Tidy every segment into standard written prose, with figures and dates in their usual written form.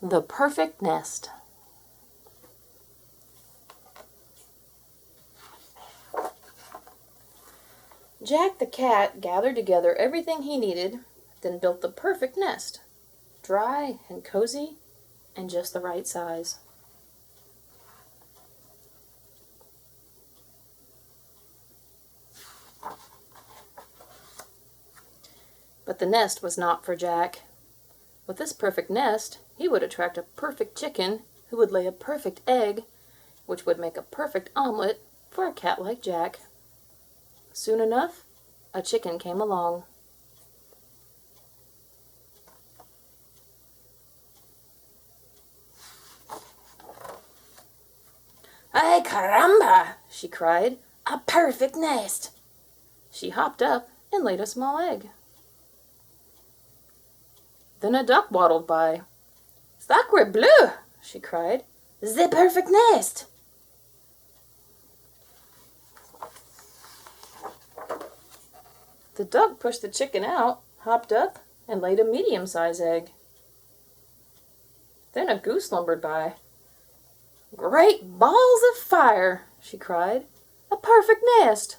The perfect nest. Jack the cat gathered together everything he needed, then built the perfect nest, dry and cozy and just the right size. But the nest was not for Jack. With this perfect nest, he would attract a perfect chicken who would lay a perfect egg, which would make a perfect omelet for a cat like Jack. Soon enough, a chicken came along. "Ay, caramba!" she cried. "A perfect nest!" She hopped up and laid a small egg. Then a duck waddled by. "Sacré, bleu!" she cried. "The perfect nest!" The duck pushed the chicken out, hopped up, and laid a medium-sized egg. Then a goose lumbered by. "Great balls of fire!" she cried. "A perfect nest!"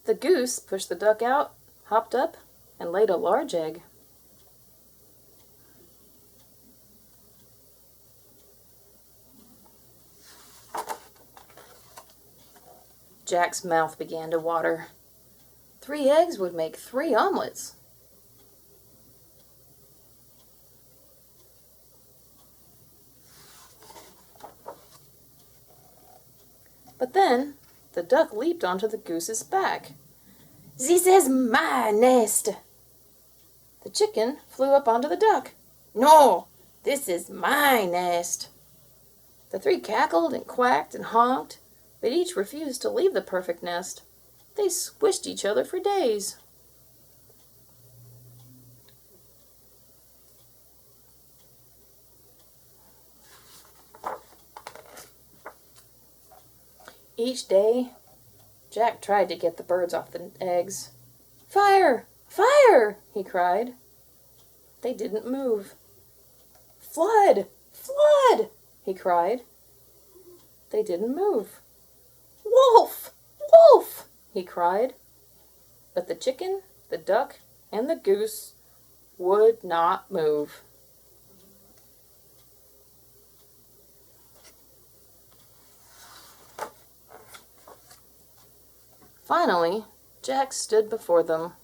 The goose pushed the duck out, hopped up, and laid a large egg. Jack's mouth began to water. 3 eggs would make 3 omelets. But then the duck leaped onto the goose's back. "This is my nest!" The chicken flew up onto the duck. "No, this is my nest!" The 3 cackled and quacked and honked, but each refused to leave the perfect nest. They squished each other for days. Each day, Jack tried to get the birds off the eggs. "Fire! Fire!" he cried. They didn't move. "Flood! Flood!" he cried. They didn't move. "Wolf! Wolf!" he cried. But the chicken, the duck, and the goose would not move. Finally, Jack stood before them.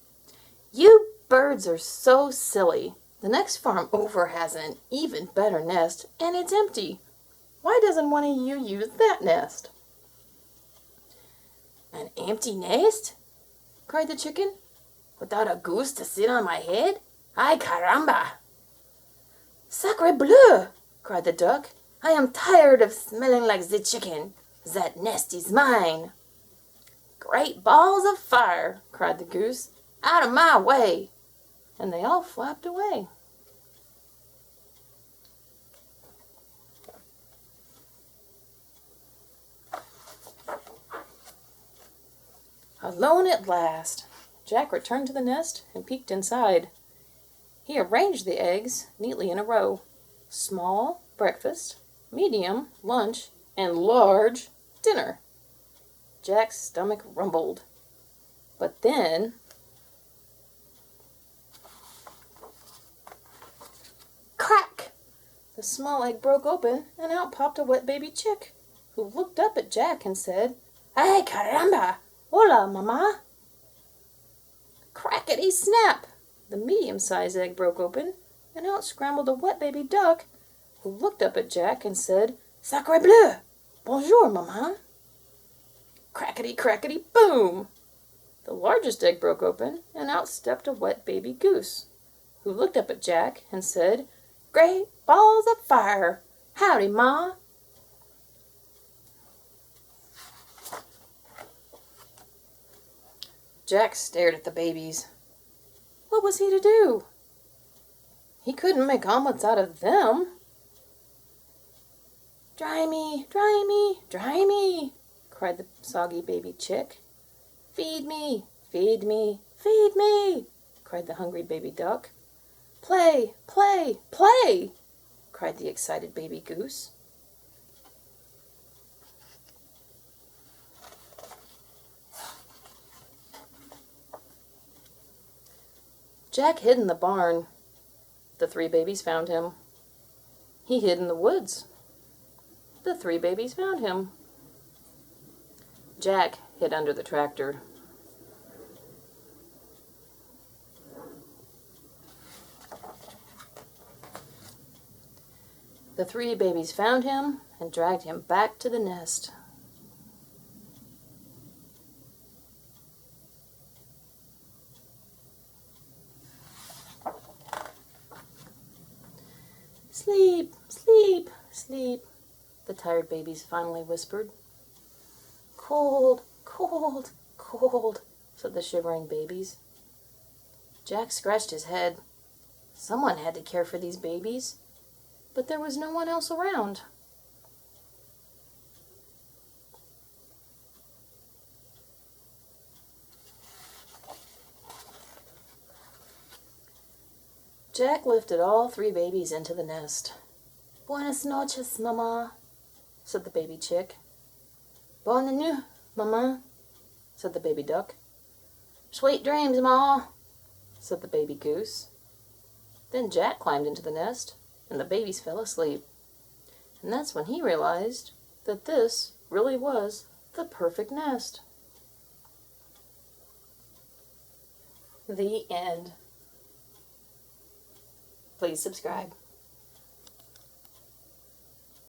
"You birds are so silly. The next farm over has an even better nest, and it's empty. Why doesn't one of you use that nest?" "An empty nest?" cried the chicken. "Without a goose to sit on my head? Ay, caramba!" "Sacré bleu!" cried the duck. "I am tired of smelling like the chicken. That nest is mine." "Great balls of fire!" cried the goose. "Out of my way!" And they all flapped away. Alone at last, Jack returned to the nest and peeked inside. He arranged the eggs neatly in a row. Small, breakfast, medium, lunch, and large, dinner. Jack's stomach rumbled. But then... crack! The small egg broke open, and out popped a wet baby chick, who looked up at Jack and said, "Ay, caramba! Hola, mama!" Crackety snap! The medium-sized egg broke open, and out scrambled a wet baby duck, who looked up at Jack and said, "Sacré bleu! Bonjour, mama!" Crackety, crackety, boom! The largest egg broke open, and out stepped a wet baby goose, who looked up at Jack and said, "Great balls of fire! Howdy, ma!" Jack stared at the babies. What was he to do? He couldn't make omelets out of them. "Dry me, dry me, dry me," cried the soggy baby chick. Feed me, feed me, feed me, cried the hungry baby duck. Play, play, play, cried the excited baby goose. Jack hid in the barn. The 3 babies found him. He hid in the woods. The 3 babies found him. Jack hid under the tractor. The 3 babies found him and dragged him back to the nest. Sleep, sleep, sleep, the tired babies finally whispered. Cold, cold, cold, said the shivering babies. Jack scratched his head. Someone had to care for these babies, but there was no one else around. Jack lifted all 3 babies into the nest. Buenas noches, Mama, said the baby chick. Bonne nuit, Mama, said the baby duck. Sweet dreams, Ma, said the baby goose. Then Jack climbed into the nest, and the babies fell asleep. And that's when he realized that this really was the perfect nest. The end. Please subscribe.